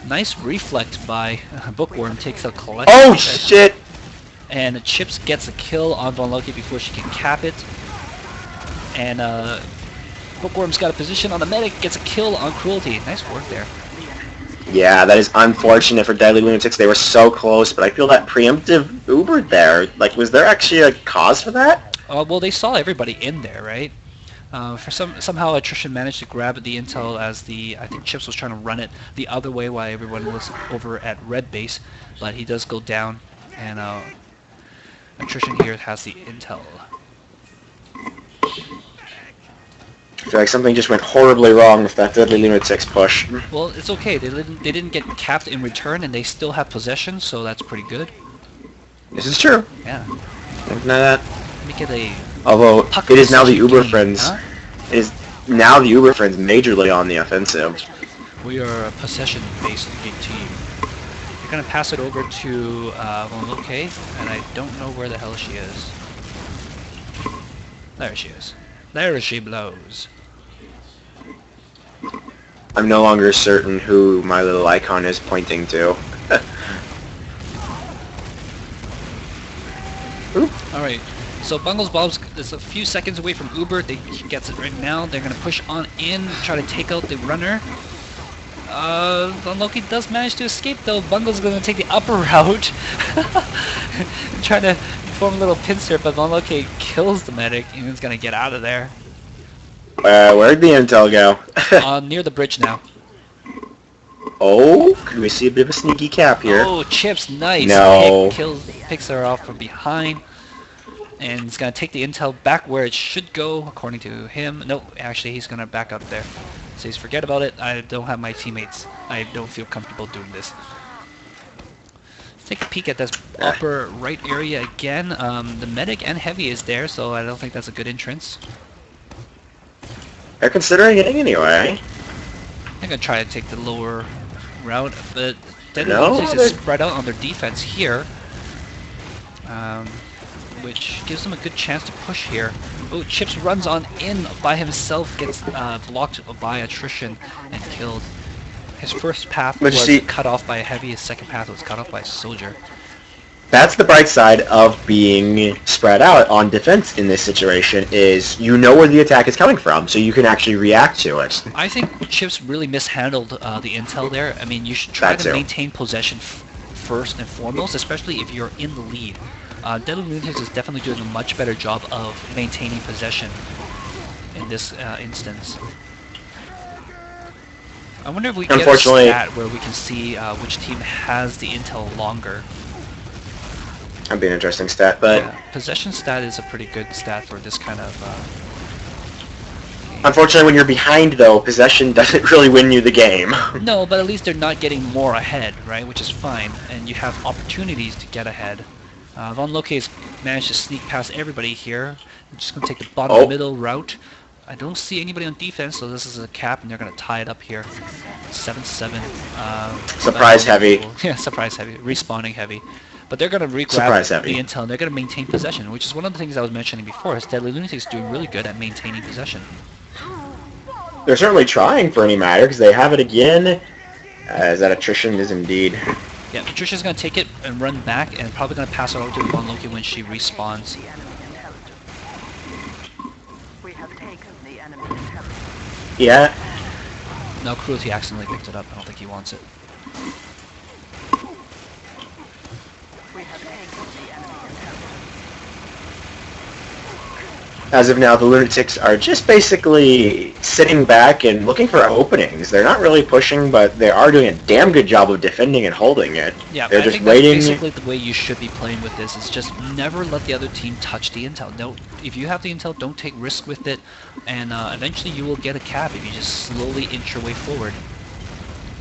Nice reflect by Bookworm, takes a collect. Oh, shit! And Chips gets a kill on Von Loki before she can cap it. And Bookworm's got a position on the medic, gets a kill on Cruelty. Nice work there. Yeah, that is unfortunate for Deadly Lunatics. They were so close, but I feel that preemptive Uber there. Like, was there actually a cause for that? Well, they saw everybody in there, right? Somehow attrition managed to grab the intel as I think Chips was trying to run it the other way while everyone was over at red base, but he does go down, and attrition here has the intel. I feel like something just went horribly wrong with that Deadly Lunatics push. Well, it's okay. They didn't get capped in return, and they still have possession, so that's pretty good. This is true. Yeah. Don't know that. Let me get a... Although, it is now the Uber game, Friends. huh? It is now the Uber Friends majorly on the offensive. We are a possession-based team. You're gonna pass it over to okay, and I don't know where the hell she is. There she is. There she blows. I'm no longer certain who my little icon is pointing to. Oop. Alright, so Bungles Bob's is a few seconds away from Uber. He gets it right now. They're gonna push on in, try to take out the runner. Von Loki does manage to escape though. Bungles is gonna take the upper route. Trying to form a little pincer, but Von Loki kills the medic and he's gonna get out of there. Where'd the intel go? Near the bridge now. Oh, could we see a bit of a sneaky cap here? Oh, Chips, nice. No. Picks her off from behind. And he's going to take the intel back where it should go, according to him. No, actually, he's going to back up there. Says, forget about it. I don't have my teammates. I don't feel comfortable doing this. Let's take a peek at this upper right area again. The medic and heavy is there, so I don't think that's a good entrance. They're considering it anyway. I'm going to try to take the lower route, but Dead No, Lunatics they're- is spread out on their defense here, which gives them a good chance to push here. Oh, Chips runs on in by himself, gets blocked by attrition and killed. His first path But was see- cut off by a heavy, his second path was cut off by a soldier. That's the bright side of being spread out on defense in this situation, is you know where the attack is coming from, so you can actually react to it. I think Chips really mishandled the intel there. I mean, you should try That to too. maintain possession first and foremost, especially if you're in the lead. Dead Lunatics is definitely doing a much better job of maintaining possession in this instance. I wonder if we get a Unfortunately- stat where we can see which team has the intel longer. That'd be an interesting stat, but Yeah, possession stat is a pretty good stat for this kind of game. unfortunately when you're behind though, possession doesn't really win you the game. No, but at least they're not getting more ahead, right? Which is fine, and you have opportunities to get ahead. Von Loki has managed to sneak past everybody here. I'm just going to take the bottom middle route. I don't see anybody on defense, so this is a cap, and they're going to tie it up here. 7-7. Surprise heavy. Yeah, surprise heavy. Respawning heavy. But they're going to re-grab Surprise the heavy. intel, and they're going to maintain possession, which is one of the things I was mentioning before. Is Deadly Lunatics doing really good at maintaining possession. They're certainly trying for any matter, because they have it again, as that attrition is indeed. Yeah, Patricia's going to take it and run back, and probably going to pass it over to Von Loki when she respawns. The enemy intelligence. We have taken the enemy intelligence. Yeah, No, Cruelty accidentally picked it up. I don't think he wants it. We have taken the enemy intelligence. As of now, the Lunatics are just basically sitting back and looking for openings. They're not really pushing, but they are doing a damn good job of defending and holding it. Yeah, they're I just think waiting. that's basically the way you should be playing with this. Is just never let the other team touch the intel. Don't, if you have the intel, don't take risk with it, and eventually you will get a cap if you just slowly inch your way forward.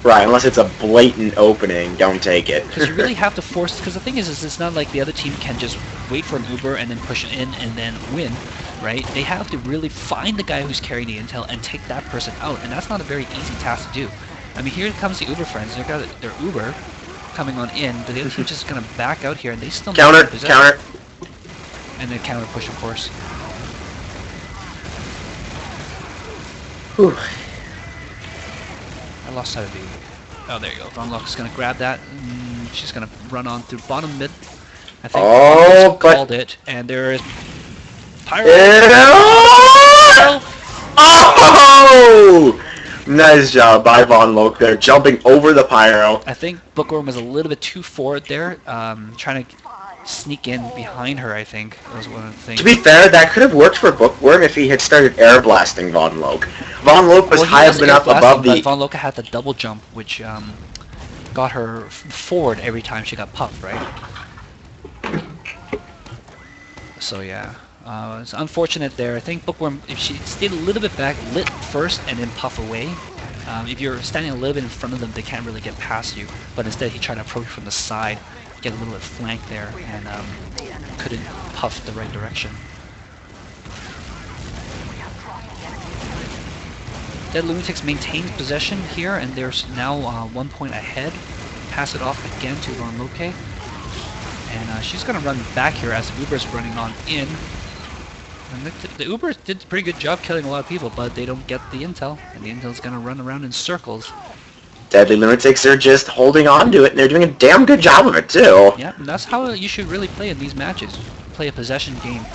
Right, unless it's a blatant opening, don't take it. Because you really have to force. Because the thing is it's not like the other team can just wait for an Uber and then push it in and then win. Right? They have to really find the guy who's carrying the intel and take that person out, and that's not a very easy task to do. I mean, here comes the Uber friends. They've got their Uber coming on in, but the other team's just gonna back out here, and they still counter, and then counter push, of course. Whew. I lost sight of the. Oh, there you go. Von Locke's gonna grab that. She's gonna run on through bottom mid. I think oh, called it, and there is. Pyro. Oh! Nice job by Von Loke there, jumping over the pyro. I think Bookworm was a little bit too forward there, trying to sneak in behind her, I think, was one of the things. To be fair, that could have worked for Bookworm if he had started air blasting Von Loke. Von Loke was high up enough above the... Von Loke had the double jump, which got her forward every time she got puffed, right? So yeah. It's unfortunate there. I think Bookworm, if she stayed a little bit back, lit first and then puff away. If you're standing a little bit in front of them, they can't really get past you. But instead, he tried to approach from the side, get a little bit flanked there, and couldn't puff the right direction. Dead Lunatics maintains possession here, and there's now 1 point ahead. Pass it off again to Von Loke. And she's going to run back here as Uber's running on in. And the Uber did a pretty good job killing a lot of people, but they don't get the intel, and the intel's gonna run around in circles. Deadly Lunatics are just holding on to it, and they're doing a damn good job of it, too. Yeah, and that's how you should really play in these matches. Play a possession game.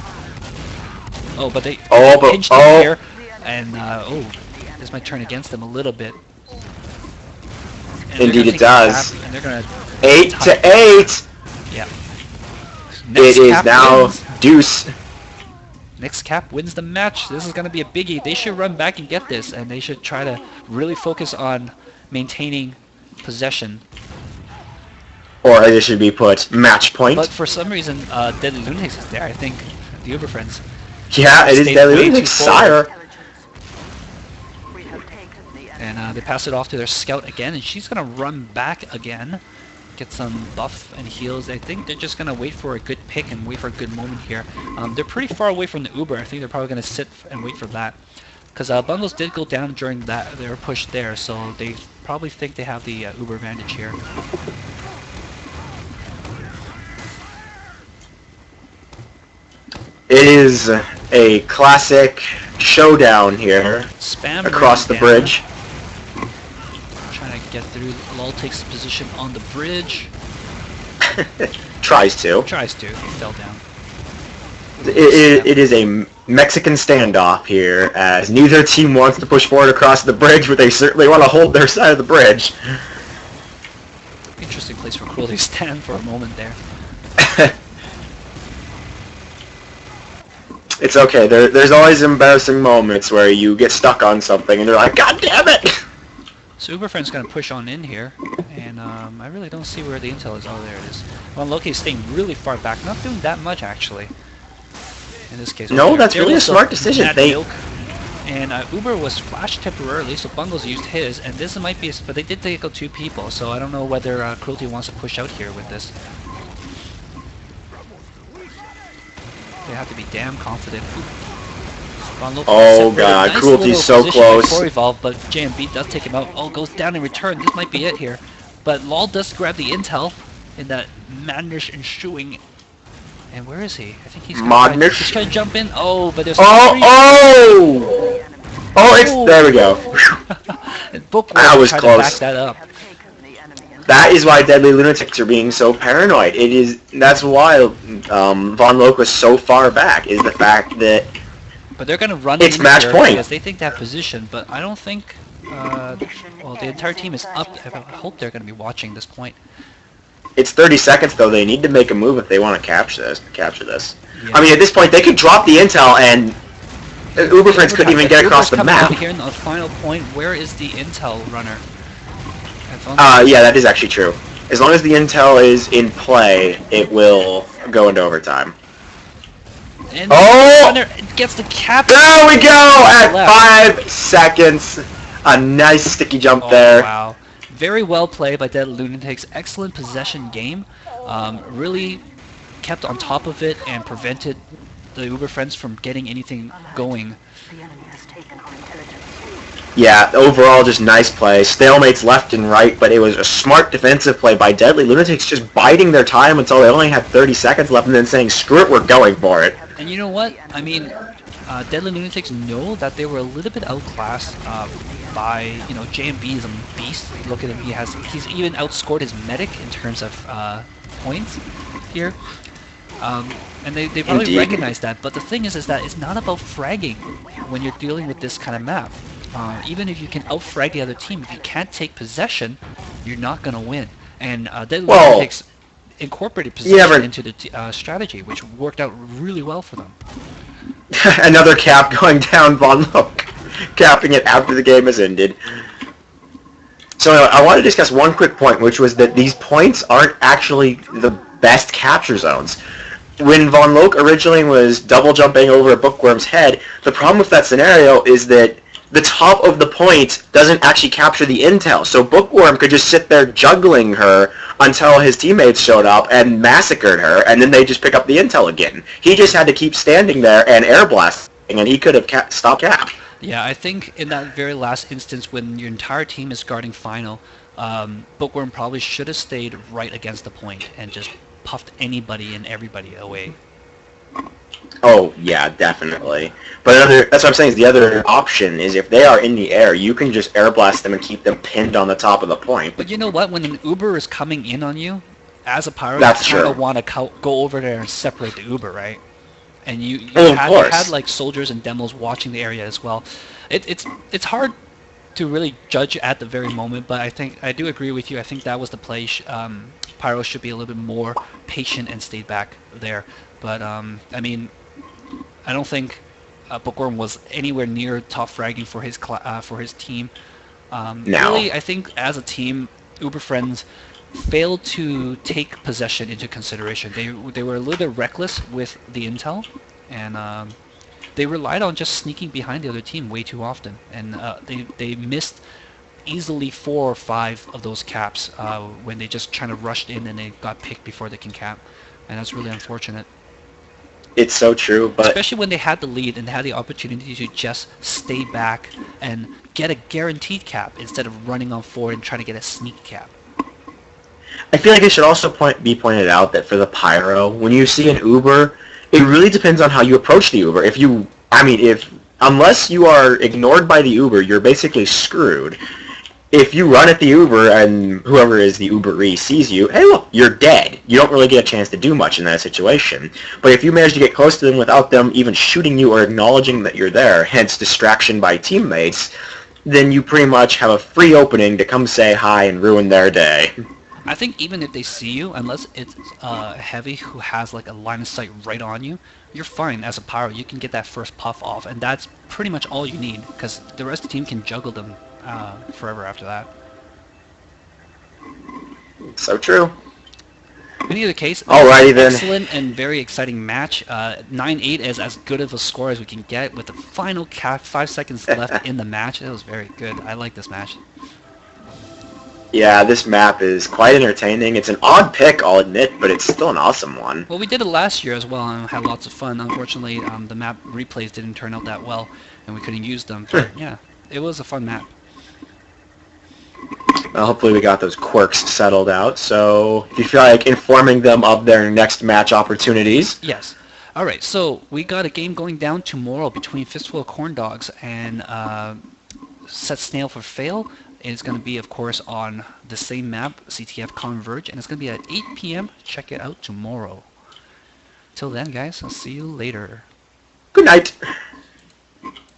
Oh, but they pinched in here, and this might turn against them a little bit. And indeed it does. And they're gonna 8 to 8! Yeah. It is now deuce. Next cap wins the match. This is going to be a biggie. They should run back and get this, and they should try to really focus on maintaining possession. Or as it should be put, match point. But for some reason, Deadly Lunatics is there. I think the Uber friends. Yeah, it is Deadly Lunatics, sire. And they pass it off to their scout again, and she's going to run back again. Get some buff and heals. I think they're just going to wait for a good pick and wait for a good moment here. They're pretty far away from the Uber. I think they're probably going to sit and wait for that. Because bundles did go down during their push there, so they probably think they have the Uber advantage here. It is a classic showdown here. Spam across the bridge. Trying to get through. Lol takes position on the bridge. Tries to. Tries to. He fell down. It is a Mexican standoff here, as neither team wants to push forward across the bridge, but they certainly want to hold their side of the bridge. Interesting place for Cruelty to stand for a moment there. It's okay. There's always embarrassing moments where you get stuck on something and they're like, God damn it! So Uberfriend's gonna push on in here, and I really don't see where the intel is. Oh, there it is. Well, Loki's staying really far back, not doing that much actually. In this case. No, that's really a smart decision. And Uber was flashed temporarily, so Bungles used his, and this might be, but they did take out 2 people, so I don't know whether Cruelty wants to push out here with this. They have to be damn confident. Oh god, nice. Cruelty's so close. Evolve, but JMB does take him out. Oh, goes down in return. This might be it here. But Lol does grab the intel in that madness ensuing. And where is he? I think he's gonna jump in. Oh, but there's there we go. I was close. Back that up. That is why Deadly Lunatics are being so paranoid. That's why Von Loke was so far back, is the fact that but they're gonna run it's match point because they think they have position, but I don't think well, the entire team is up. I hope they're gonna be watching this point. It's 30 seconds though. They need to make a move if they want to capture this. Yeah. I mean, at this point, they could drop the intel and Uber Friends couldn't even get across the coming map. out here in the final point. Where is the intel runner? Yeah, that is actually true. As long as the intel is in play, it will go into overtime. And Oh! the runner gets the cap. There we go! At Left. 5 seconds. A nice sticky jump Oh, there. wow. Very well played by Dead Lunatics. Excellent possession game. Really kept on top of it and prevented the Uber Friends from getting anything going. The enemy has taken our intelligence. Yeah, overall just nice play. Stalemates left and right, but it was a smart defensive play by Deadly Lunatics, just biding their time until they only had 30 seconds left and then saying, screw it, we're going for it. And you know what? I mean, Deadly Lunatics know that they were a little bit outclassed by, you know, JMB is a beast. Look at him, he's even outscored his medic in terms of points here. And they probably Indeed. recognize that, but the thing is that it's not about fragging when you're dealing with this kind of map. Even if you can outfrag the other team, if you can't take possession, you're not going to win. And Deadly Lunatics incorporated possession into the strategy, which worked out really well for them. Another cap going down, Von Look, capping it after the game has ended. So anyway, I want to discuss one quick point, which was that these points aren't actually the best capture zones. When Von Loke originally was double jumping over a bookworm's head, the problem with that scenario is that the top of the point doesn't actually capture the intel, so Bookworm could just sit there juggling her until his teammates showed up and massacred her, and then they just pick up the intel again. He just had to keep standing there and air blasting, and he could have stopped Cap. Yeah, I think in that very last instance when your entire team is guarding final, Bookworm probably should have stayed right against the point and just puffed anybody and everybody away. Oh, yeah, definitely. But that's what I'm saying, is the other option is if they are in the air, you can just air blast them and keep them pinned on the top of the point. But you know what? When an Uber is coming in on you, as a pirate, That's you kind of true. want to go over there and separate the Uber, right? And you Of had course. like soldiers and demos watching the area as well. It's hard to really judge at the very moment, but I do agree with you. I think that was the play. Pyro should be a little bit more patient and stay back there. But I mean, I don't think Bookworm was anywhere near top fragging for his team. No. Really, I think as a team, Uber Friends failed to take possession into consideration. They were a little bit reckless with the intel, and they relied on just sneaking behind the other team way too often. And they missed easily 4 or 5 of those caps when they just kind of rushed in and they got picked before they can cap. And that's really unfortunate. It's so true, but Especially when they had the lead and had the opportunity to just stay back and get a guaranteed cap instead of running on forward and trying to get a sneak cap. I feel like it should also be pointed out that for the Pyro, when you see an Uber, it really depends on how you approach the Uber. Unless you are ignored by the Uber, you're basically screwed. If you run at the Uber and whoever is the Uberee sees you, hey look, you're dead. You don't really get a chance to do much in that situation. But if you manage to get close to them without them even shooting you or acknowledging that you're there, hence distraction by teammates, then you pretty much have a free opening to come say hi and ruin their day. I think even if they see you, unless it's Heavy who has like a line of sight right on you, you're fine as a pyro. You can get that first puff off, and that's pretty much all you need, because the rest of the team can juggle them forever after that. So true. In either case, Alrighty then. excellent and very exciting match. 9-8 is as good of a score as we can get with the final 5 seconds left in the match. It was very good. I like this match. Yeah, this map is quite entertaining. It's an odd pick, I'll admit, but it's still an awesome one. Well, we did it last year as well and had lots of fun. Unfortunately, the map replays didn't turn out that well, and we couldn't use them. But yeah, it was a fun map. Well, hopefully we got those quirks settled out, so if you feel like informing them of their next match opportunities. Yes. All right, so we got a game going down tomorrow between Fistful of Corn Dogs and Set Snail for Fail. It's going to be, of course, on the same map, CTF Converge, and it's going to be at 8 p.m. Check it out tomorrow. Till then, guys, I'll see you later. Good night.